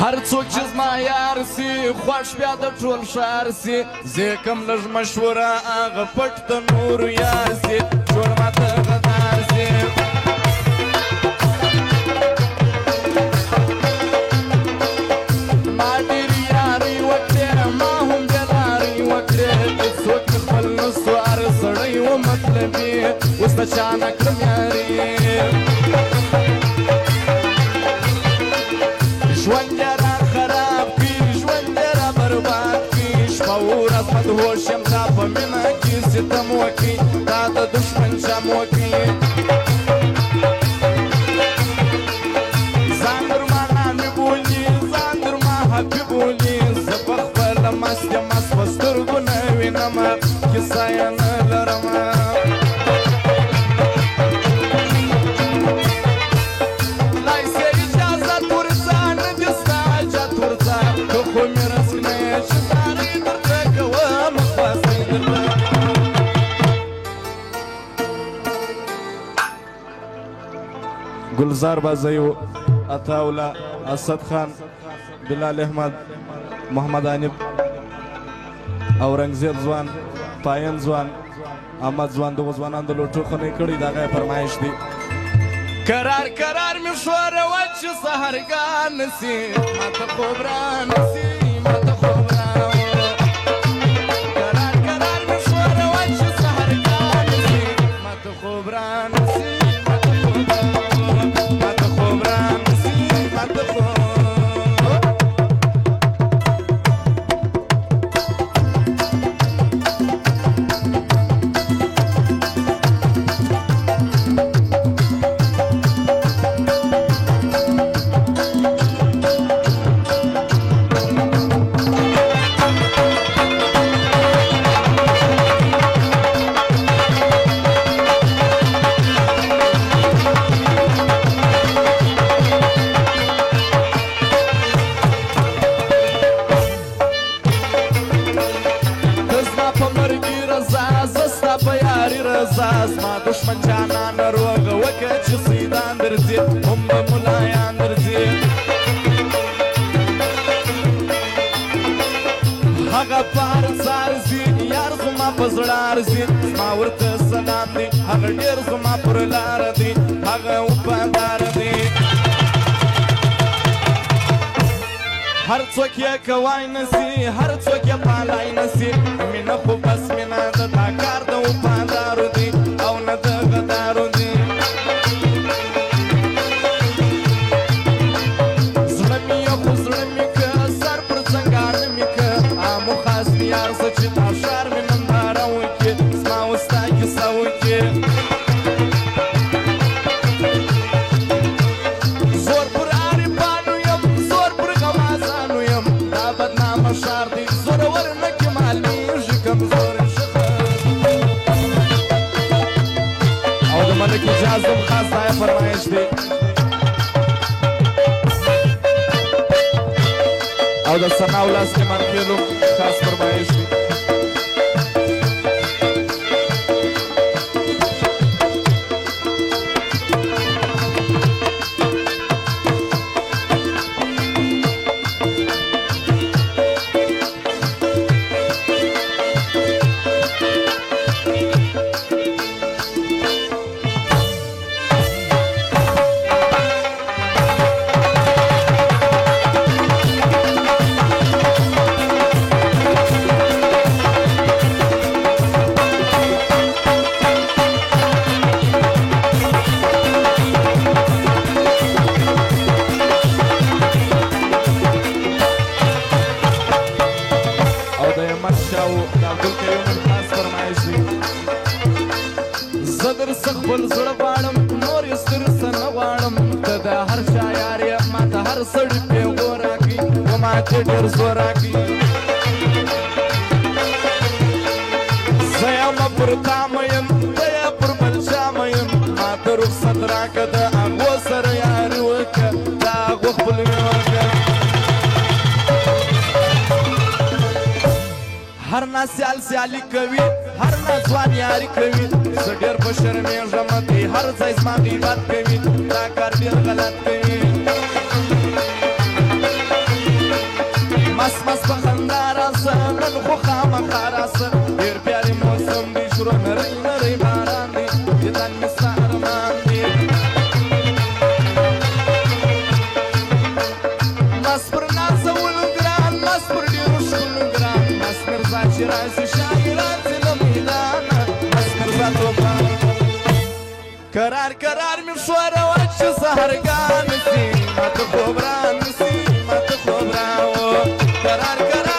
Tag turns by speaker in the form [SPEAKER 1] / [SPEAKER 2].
[SPEAKER 1] هر څوک چې زما یار سي خوښ بیا د ټول ښار سي زه کم لږ مشوره هغه پټ د نورو یار سي جوړ ماته غدار سي ما ډېرې یارۍ وکړې ما هم بې لارۍ وکړې هېڅوک مې خپل نه سو هر سړی و مطلبي اوس د چا نه کړم یاري ژوند یې را خراب کړي ژوند یې را برباد کړي شپه ورځ مدهوش یم تا په مینه کې ستم وکړي تا د دښمن جام وکړي ځان در ما نامې بولي ځان در ما حبیب بولي زه په خپله مست یم مست په سترګو نه وینمه کیسه یې نه لرمه گلزار بازیو عطاولا اسد خان بلال احمد محمد عنیب اورنګزیب ځوان پاین ځوان احمد ځوان دغو ځوانانو د لوټو خونې کړي د هغه یې فرمایش دی کرار کرار مې ښوروه چې سهرګاه نه سي ماته خوب را نه سي ماته خوب را کرار کرار مې ښوروه چې سهرګاه نه سي ماته خوب را نه سي زما دشمن جانان روغه وکړه چې سیدان درځي هم به ملایان درځي هغه په هر څه ارزي یار زما په زړه ارزي زما ورته سلام دی هغه ډېر زما پر لاره دی هغه وفادار دی هر څوک یې کوای نه سي هر څوک یې پالای نه سي مینه خو بس مینه ده دا کار د وفادارو دی او نه د غدارو دی زړه مې یو خو زړه مې که سر پر څنګانه مې که عامو خاص مې یار زه چې دا ښار مې ننداره وکړي زما و ستا کیسه وکړي زور پر عارفانو یم زور پر غمازانو یم دا بدنامه ښار دی زورور نه کې معلومیږي کمزوری ملک اجازم خاص دای فرمایش دی او د ثنا ولاس کې مرخیلو خاص فرمایش دی خپل زړه غواړم نور یې ستر څه نه غواړم ته د هر چا یار یې ماته هر سړي پیغو راکړي و ماته ډېر زور راکړي زه یمه پر تا مین ته یې پر بل چا مین ماته رخصت راکړه د هغو سره یاري وکړه د هغو خپلوي وکړه هر ناسیال سیالي کوي هر ناځوان یاري کوي زه ډېر په شرمېږم دی هر ځای زما غیبت کوي دا کار ډېر غلط کوي مست مست په خندا راسه نن خو خامخا راسه ډېر پیارې موسم دی شروع نری نری باران دی دیدن مې ستا ارمان دی مست پر نازولو ګران مست پر ډېرو ښکلو ګران مست مرزا چې راشي شاهي راځي له میدانه مست مرزا توپان کرار کرار مې ښوروه چې سهرګان سي ماته خوب را نسي ماته خوب راوه کرار کرار